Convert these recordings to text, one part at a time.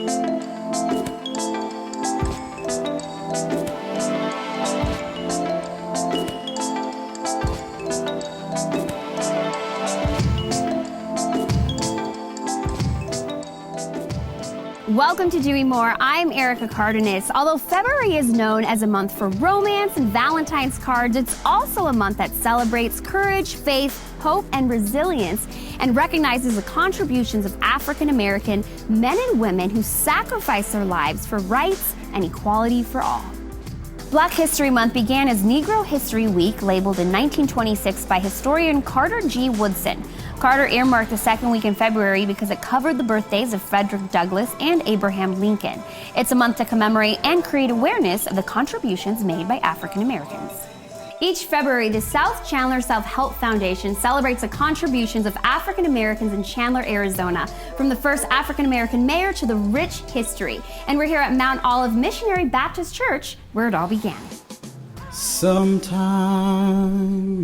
Welcome to Doing More. I'm Erica Cardenas. Although February is known as a month for romance and Valentine's cards, it's also a month that celebrates courage, faith, hope, and resilience, and recognizes the contributions of African American men and women who sacrifice their lives for rights and equality for all. Black History Month began as Negro History Week, labeled in 1926 by historian Carter G. Woodson. Carter earmarked the second week in February because it covered the birthdays of Frederick Douglass and Abraham Lincoln. It's a month to commemorate and create awareness of the contributions made by African Americans. Each February, the South Chandler Self-Help Foundation celebrates the contributions of African Americans in Chandler, Arizona, from the first African American mayor to the rich history. And we're here at Mount Olive Missionary Baptist Church, where it all began. Sometime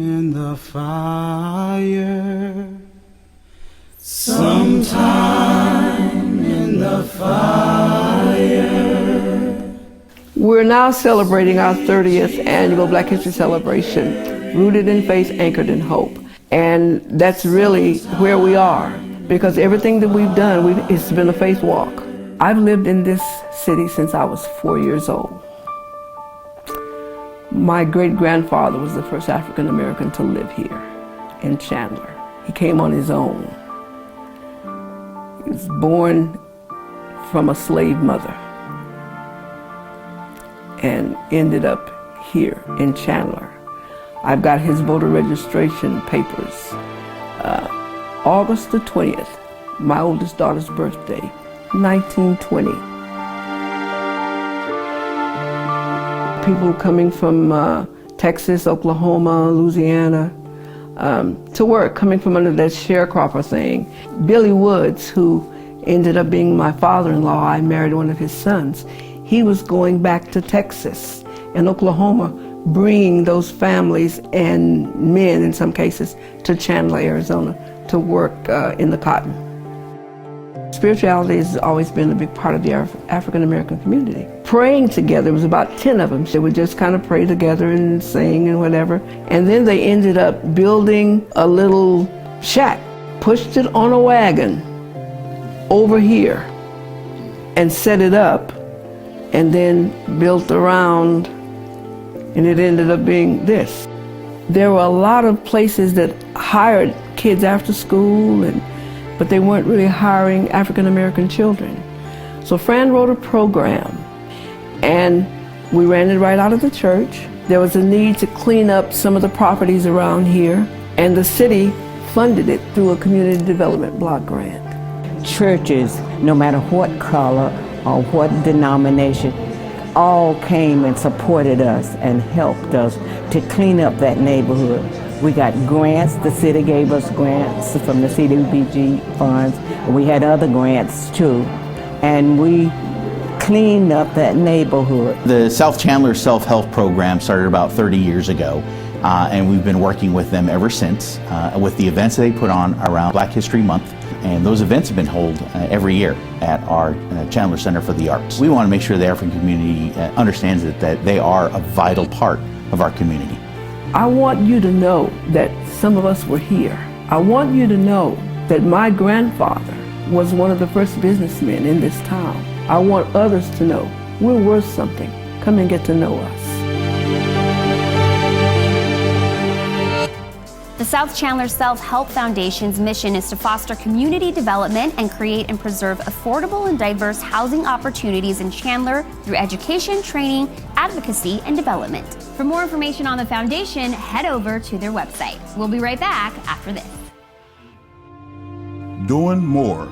in the fire, sometime in the fire. We're now celebrating our 30th annual Black History Celebration, rooted in faith, anchored in hope. And that's really where we are, because everything that we've done, it's been a faith walk. I've lived in this city since I was 4 years old. My great-grandfather was the first African American to live here in Chandler. He came on his own. He was born from a slave mother and ended up here in Chandler. I've got his voter registration papers. August the 20th, my oldest daughter's birthday, 1920. People coming from Texas, Oklahoma, Louisiana, to work, coming from under that sharecropper thing. Billy Woods, who ended up being my father-in-law, I married one of his sons. He was going back to Texas and Oklahoma, bringing those families and men, in some cases, to Chandler, Arizona, to work in the cotton. Spirituality has always been a big part of the African American community. Praying together, there was about 10 of them. They would just kind of pray together and sing and whatever. And then they ended up building a little shack, pushed it on a wagon over here and set it up, and then built around, and it ended up being this. There were a lot of places that hired kids after school, but they weren't really hiring African American children. So Fran wrote a program, and we ran it right out of the church. There was a need to clean up some of the properties around here, and the city funded it through a community development block grant. Churches, no matter what color or what denomination, all came and supported us and helped us to clean up that neighborhood. We got grants, the city gave us grants from the CDBG funds. We had other grants too, and we cleaned up that neighborhood. The South Chandler Self-Help Program started about 30 years ago, and we've been working with them ever since with the events they put on around Black History Month. And those events have been held every year at our Chandler Center for the Arts. We want to make sure the African community understands that they are a vital part of our community. I want you to know that some of us were here. I want you to know that my grandfather was one of the first businessmen in this town. I want others to know we're worth something. Come and get to know us. The South Chandler Self-Help Foundation's mission is to foster community development and create and preserve affordable and diverse housing opportunities in Chandler through education, training, advocacy, and development. For more information on the foundation, head over to their website. We'll be right back after this. Doing More,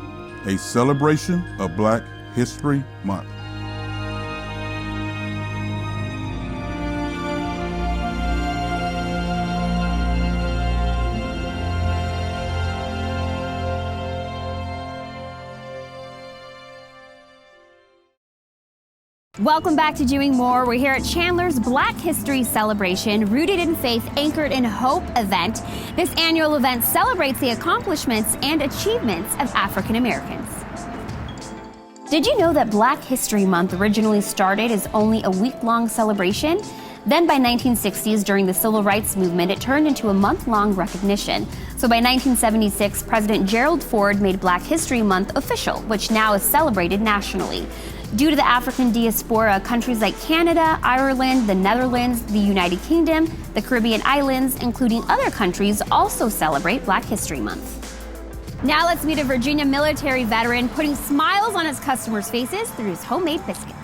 a celebration of Black History Month. Welcome back to Doing More. We're here at Chandler's Black History Celebration, Rooted in Faith, Anchored in Hope event. This annual event celebrates the accomplishments and achievements of African Americans. Did you know that Black History Month originally started as only a week-long celebration? Then by 1960s, during the Civil Rights Movement, it turned into a month-long recognition. So by 1976, President Gerald Ford made Black History Month official, which now is celebrated nationally. Due to the African diaspora, countries like Canada, Ireland, the Netherlands, the United Kingdom, the Caribbean islands, including other countries, also celebrate Black History Month. Now let's meet a Virginia military veteran putting smiles on his customers' faces through his homemade biscuits.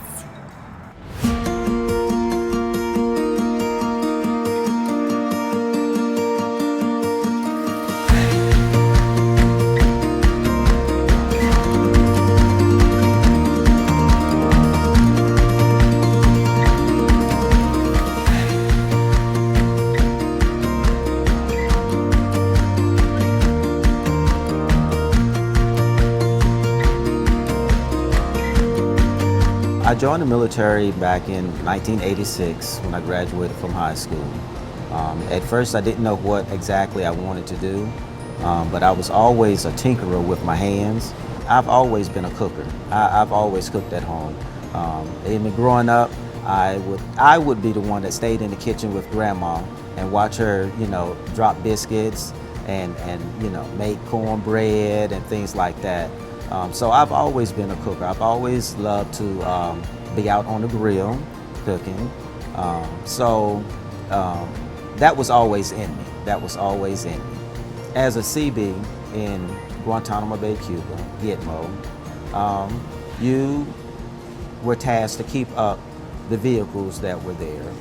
I joined the military back in 1986 when I graduated from high school. At first I didn't know what exactly I wanted to do, but I was always a tinkerer with my hands. I've always been a cooker. I've always cooked at home. Even growing up, I would be the one that stayed in the kitchen with grandma and watch her, drop biscuits and make cornbread and things like that. So I've always been a cooker. I've always loved to be out on the grill cooking. That was always in me. That was always in me. As a CB in Guantanamo Bay, Cuba, Gitmo, you were tasked to keep up the vehicles that were there.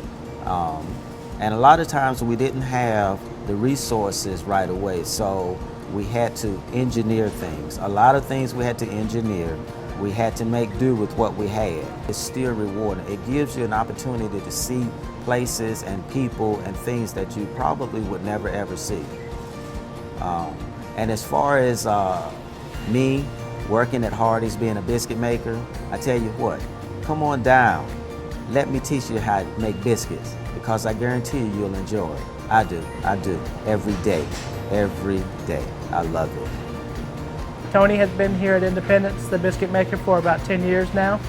And a lot of times we didn't have the resources right away, so we had to engineer things. A lot of things we had to engineer. We had to make do with what we had. It's still rewarding. It gives you an opportunity to see places and people and things that you probably would never ever see. And as far as me working at Hardee's being a biscuit maker, I tell you what, come on down. Let me teach you how to make biscuits, because I guarantee you'll enjoy it. I do, every day. Every day. I love it. Tony has been here at Independence, the biscuit maker, for about 10 years now.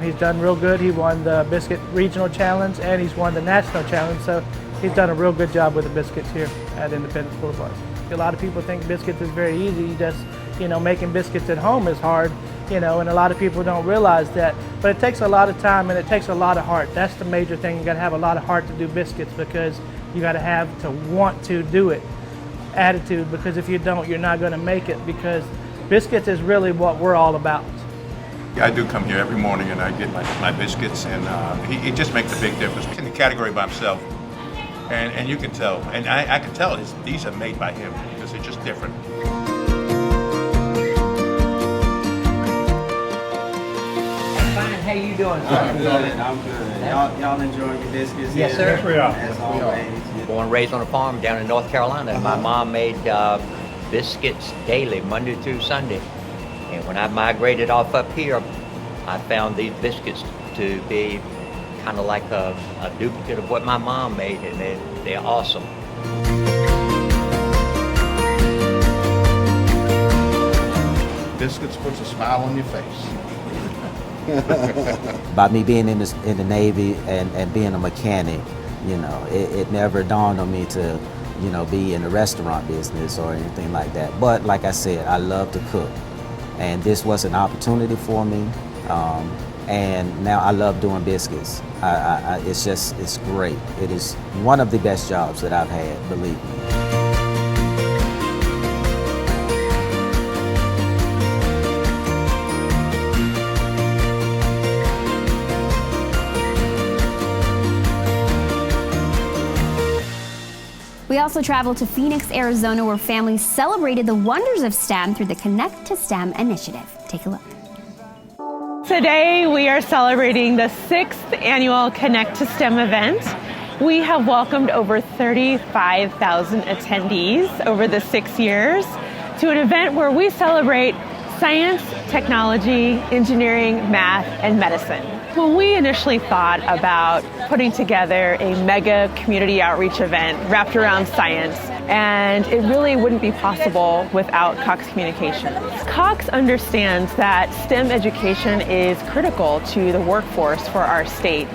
He's done real good. He won the Biscuit Regional Challenge and he's won the National Challenge, so he's done a real good job with the biscuits here at Independence Boulevard. A lot of people think biscuits is very easy. Just, making biscuits at home is hard, and a lot of people don't realize that. But it takes a lot of time and it takes a lot of heart. That's the major thing. You gotta have a lot of heart to do biscuits, because you gotta have to want to do it. Attitude, because if you don't, you're not going to make it, because biscuits is really what we're all about. I do come here every morning and I get my biscuits, and he just makes a big difference. He's in the category by himself, and you can tell, and I can tell these are made by him, because they're just different. How you doing? I'm good. Y'all enjoying your biscuits? Yes, sir. Yes, we are. As always. Born and raised on a farm down in North Carolina. My mom made biscuits daily, Monday through Sunday. And when I migrated off up here, I found these biscuits to be kind of like a duplicate of what my mom made, and they're awesome. Biscuits puts a smile on your face. By me being in the Navy and being a mechanic, it never dawned on me to, be in the restaurant business or anything like that. But like I said, I love to cook. And this was an opportunity for me. And now I love doing biscuits. It's great. It is one of the best jobs that I've had, believe me. We also traveled to Phoenix, Arizona, where families celebrated the wonders of STEM through the Connect to STEM initiative. Take a look. Today we are celebrating the 6th annual Connect to STEM event. We have welcomed over 35,000 attendees over the 6 years to an event where we celebrate science, technology, engineering, math, and medicine. When we initially thought about putting together a mega community outreach event wrapped around science, And it really wouldn't be possible without Cox Communications. Cox understands that STEM education is critical to the workforce for our state.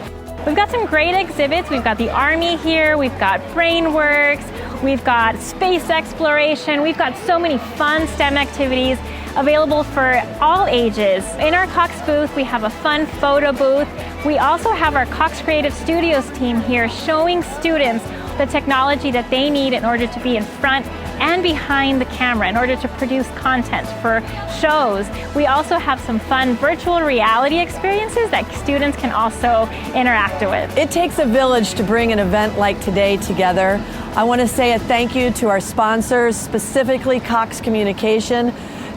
We've got some great exhibits. We've got the Army here, we've got BrainWorks, we've got space exploration, we've got so many fun STEM activities available for all ages. In our Cox booth, we have a fun photo booth. We also have our Cox Creative Studios team here showing students the technology that they need in order to be in front and behind the camera in order to produce content for shows. We also have some fun virtual reality experiences that students can also interact with. It takes a village to bring an event like today together. I want to say a thank you to our sponsors, specifically Cox Communication,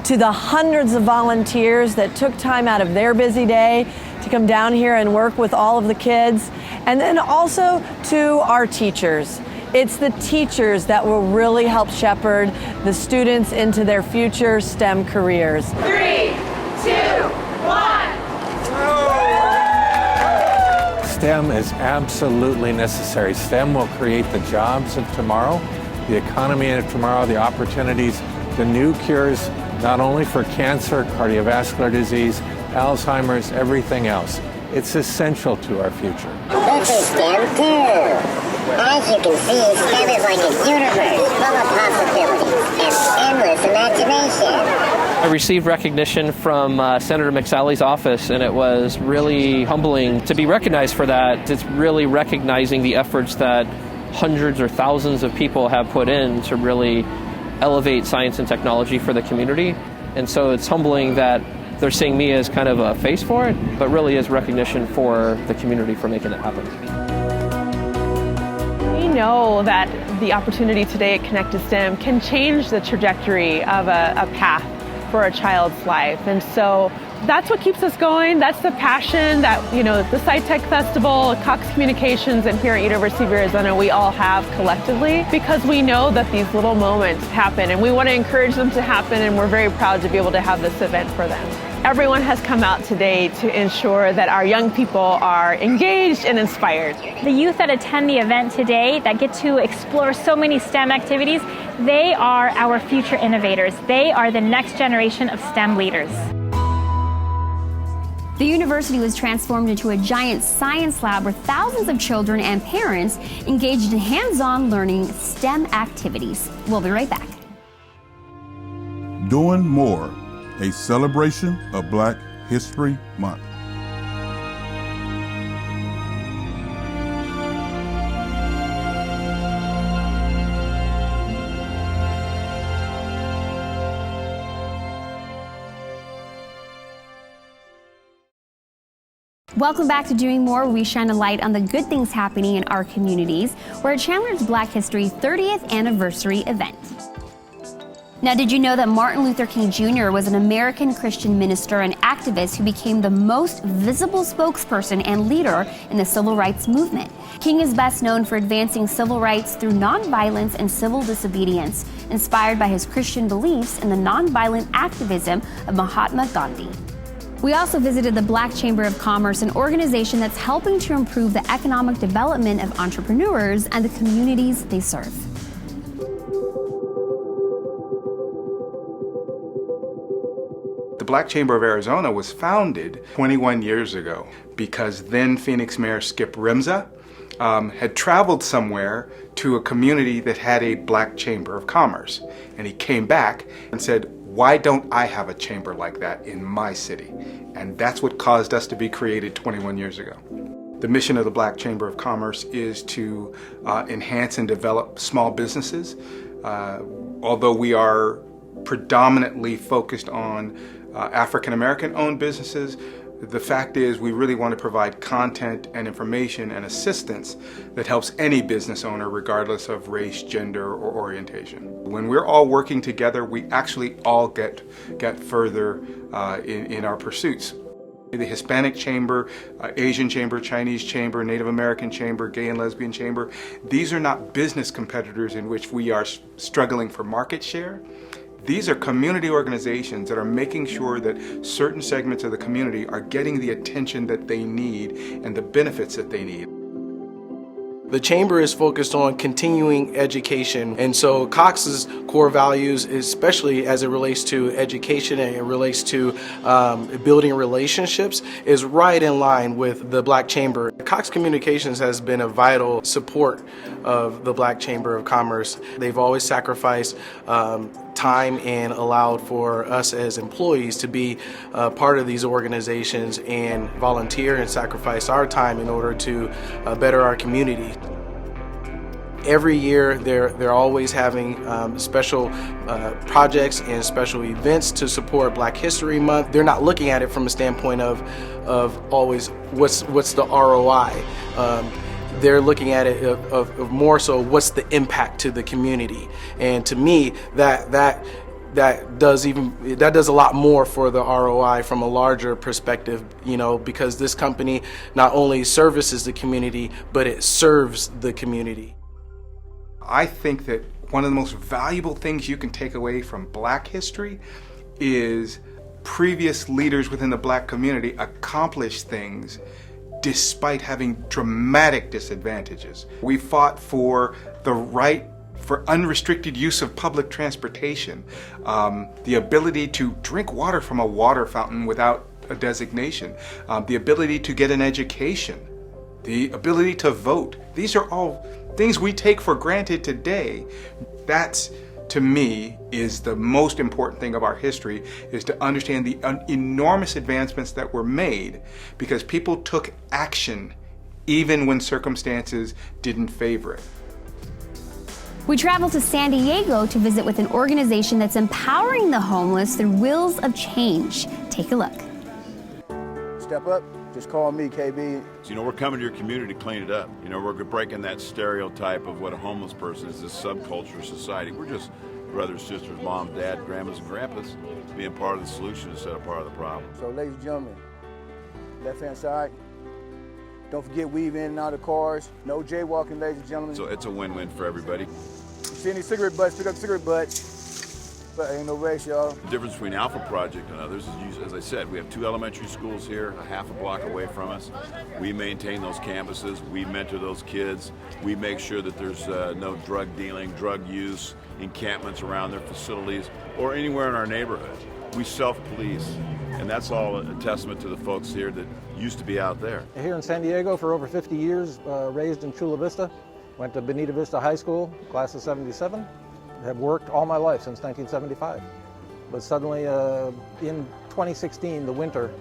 to the hundreds of volunteers that took time out of their busy day to come down here and work with all of the kids, and then also to our teachers. It's the teachers that will really help shepherd the students into their future STEM careers. 3, 2, 1. STEM is absolutely necessary. STEM will create the jobs of tomorrow, the economy of tomorrow, the opportunities, the new cures, not only for cancer, cardiovascular disease, Alzheimer's, everything else. It's essential to our future. This is STEM too. As you can see, STEM is like a universe full of possibilities and endless imagination. I received recognition from Senator McSally's office, and it was really humbling to be recognized for that. It's really recognizing the efforts that hundreds or thousands of people have put in to really elevate science and technology for the community. And so it's humbling that they're seeing me as kind of a face for it, but really as recognition for the community for making it happen. We know that the opportunity today at Connected STEM can change the trajectory of a path for a child's life. And so that's what keeps us going. That's the passion that, the SciTech Festival, Cox Communications, and here at University of Arizona, we all have collectively, because we know that these little moments happen and we want to encourage them to happen, and we're very proud to be able to have this event for them. Everyone has come out today to ensure that our young people are engaged and inspired. The youth that attend the event today that get to explore so many STEM activities, they are our future innovators. They are the next generation of STEM leaders. The university was transformed into a giant science lab where thousands of children and parents engaged in hands-on learning STEM activities. We'll be right back. Doing More, a celebration of Black History Month. Welcome back to Doing More, where we shine a light on the good things happening in our communities. We're at Chandler's Black History 30th Anniversary event. Now, did you know that Martin Luther King Jr. was an American Christian minister and activist who became the most visible spokesperson and leader in the civil rights movement? King is best known for advancing civil rights through nonviolence and civil disobedience, inspired by his Christian beliefs and the nonviolent activism of Mahatma Gandhi. We also visited the Black Chamber of Commerce, an organization that's helping to improve the economic development of entrepreneurs and the communities they serve. The Black Chamber of Arizona was founded 21 years ago because then Phoenix Mayor Skip Rimza had traveled somewhere to a community that had a Black Chamber of Commerce. And he came back and said, why don't I have a chamber like that in my city? And that's what caused us to be created 21 years ago. The mission of the Black Chamber of Commerce is to enhance and develop small businesses. Although we are predominantly focused on African American owned businesses, the fact is we really want to provide content and information and assistance that helps any business owner regardless of race, gender, or orientation. When we're all working together, we actually all get further in our pursuits. The Hispanic Chamber, Asian Chamber, Chinese Chamber, Native American Chamber, Gay and Lesbian Chamber, these are not business competitors in which we are struggling for market share. These are community organizations that are making sure that certain segments of the community are getting the attention that they need and the benefits that they need. The Chamber is focused on continuing education, and so Cox's core values, especially as it relates to education and it relates to building relationships, is right in line with the Black Chamber. Cox Communications has been a vital support of the Black Chamber of Commerce. They've always sacrificed time and allowed for us as employees to be part of these organizations and volunteer and sacrifice our time in order to better our community. Every year they're always having special projects and special events to support Black History Month. They're not looking at it from a standpoint of always what's the ROI. They're looking at it of more so what's the impact to the community. And to me, that does a lot more for the ROI from a larger perspective, because this company not only services the community, but it serves the community. I think that one of the most valuable things you can take away from Black history is previous leaders within the Black community accomplished things despite having dramatic disadvantages. We fought for the right for unrestricted use of public transportation, the ability to drink water from a water fountain without a designation, the ability to get an education, the ability to vote. These are all things we take for granted today. That's, to me, is the most important thing of our history, is to understand the enormous advancements that were made because people took action even when circumstances didn't favor it. We traveled to San Diego to visit with an organization that's empowering the homeless through Wheels of Change. Take a look. Step up, just call me, KB. So, we're coming to your community to clean it up. We're breaking that stereotype of what a homeless person is, this subculture society. We're just brothers, sisters, mom, dad, grandmas, and grandpas being part of the solution instead of part of the problem. So, ladies and gentlemen, left-hand side, don't forget weave in and out of cars. No jaywalking, ladies and gentlemen. So it's a win-win for everybody. You see any cigarette butts, pick up cigarette butts. But ain't no race, y'all. The difference between Alpha Project and others is, as I said, we have 2 elementary schools here, a half a block away from us. We maintain those campuses. We mentor those kids. We make sure that there's no drug dealing, drug use, encampments around their facilities, or anywhere in our neighborhood. We self-police, and that's all a testament to the folks here that used to be out there. Here in San Diego for over 50 years, raised in Chula Vista, went to Bonita Vista High School, class of 77. Have worked all my life since 1975. But suddenly in 2016, the winter,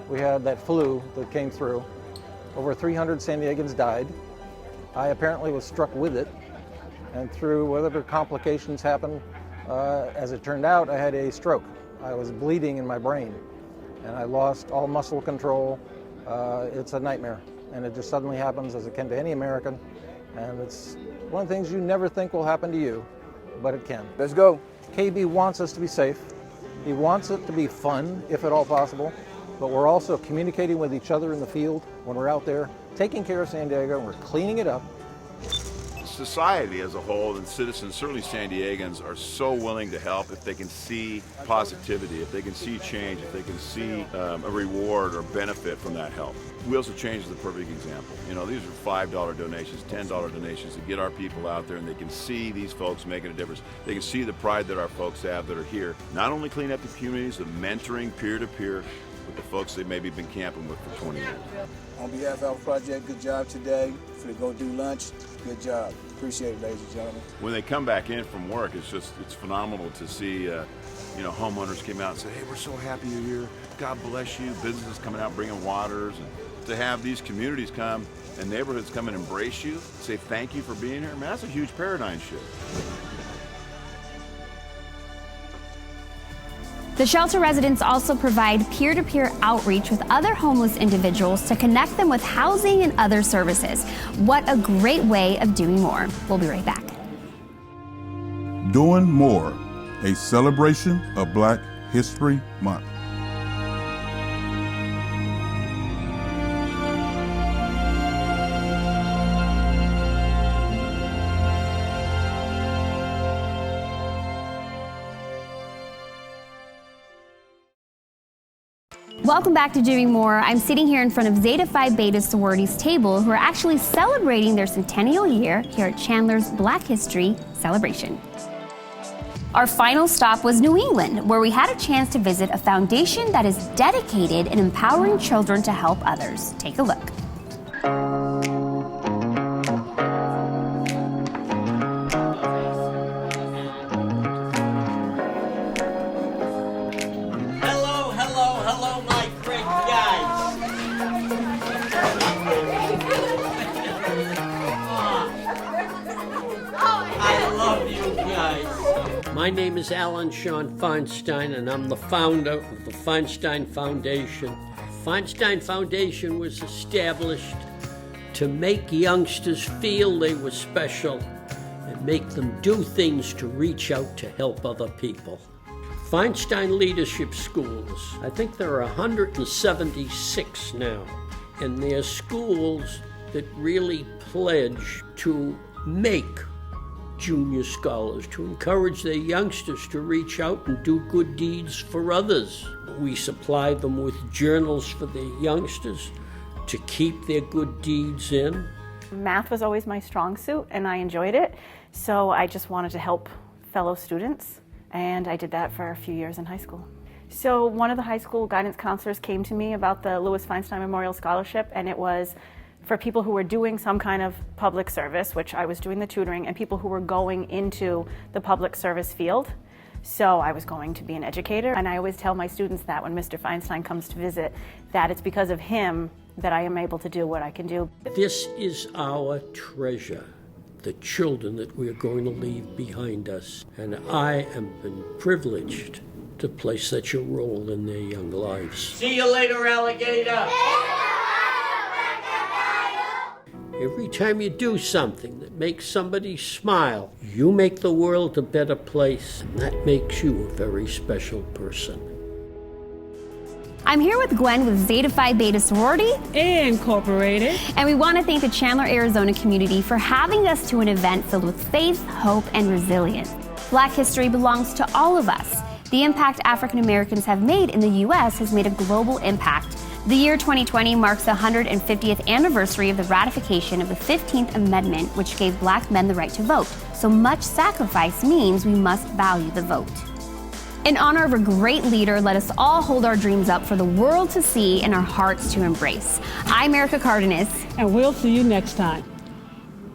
we had that flu that came through. Over 300 San Diegans died. I apparently was struck with it, and through whatever complications happened, as it turned out, I had a stroke. I was bleeding in my brain, and I lost all muscle control. It's a nightmare, and it just suddenly happens, as it can to any American, and it's one of the things you never think will happen to you, but it can. Let's go. KB wants us to be safe. He wants it to be fun, if at all possible, but we're also communicating with each other in the field when we're out there, taking care of San Diego, and we're cleaning it up. Society as a whole and citizens, certainly San Diegans, are so willing to help if they can see positivity, if they can see change, if they can see a reward or benefit from that help. Wheels of Change is the perfect example. These are $5 donations, $10 donations to get our people out there, and they can see these folks making a difference. They can see the pride that our folks have that are here, not only cleaning up the communities, but mentoring peer-to-peer with the folks they've maybe been camping with for 20 years. On behalf of Alpha Project, good job today. For the Go Do Lunch, good job. Appreciate it, ladies and gentlemen. When they come back in from work, it's phenomenal to see, homeowners came out and say, hey, we're so happy you're here. God bless you. Businesses coming out bringing waters. And to have these communities come and neighborhoods come and embrace you, say thank you for being here, that's a huge paradigm shift. The shelter residents also provide peer-to-peer outreach with other homeless individuals to connect them with housing and other services. What a great way of doing more. We'll be right back. Doing More, a celebration of Black History Month. Welcome back to Doing More. I'm sitting here in front of Zeta Phi Beta sororities table who are actually celebrating their centennial year here at Chandler's Black History Celebration. Our final stop was New England, where we had a chance to visit a foundation that is dedicated in empowering children to help others. Take a look. Hello, my great guys. I love you guys. My name is Alan Sean Feinstein, and I'm the founder of the Feinstein Foundation. Feinstein Foundation was established to make youngsters feel they were special and make them do things to reach out to help other people. Feinstein Leadership Schools, I think there are 176 now, and they're schools that really pledge to make junior scholars, to encourage their youngsters to reach out and do good deeds for others. We supply them with journals for their youngsters to keep their good deeds in. Math was always my strong suit, and I enjoyed it, so I just wanted to help fellow students. And I did that for a few years in high school. So one of the high school guidance counselors came to me about the Louis Feinstein Memorial Scholarship, and it was for people who were doing some kind of public service, which I was doing the tutoring, and people who were going into the public service field. So I was going to be an educator, and I always tell my students that when Mr. Feinstein comes to visit, that it's because of him that I am able to do what I can do. This is our treasure, the children that we are going to leave behind us. And I am been privileged to play such a role in their young lives. See you later, alligator! Every time you do something that makes somebody smile, you make the world a better place, and that makes you a very special person. I'm here with Gwen with Zeta Phi Beta Sorority Incorporated. And we want to thank the Chandler, Arizona community for having us to an event filled with faith, hope, and resilience. Black history belongs to all of us. The impact African Americans have made in the U.S. has made a global impact. The year 2020 marks the 150th anniversary of the ratification of the 15th Amendment, which gave Black men the right to vote. So much sacrifice means we must value the vote. In honor of a great leader, let us all hold our dreams up for the world to see and our hearts to embrace. I'm Erica Cardenas. And we'll see you next time.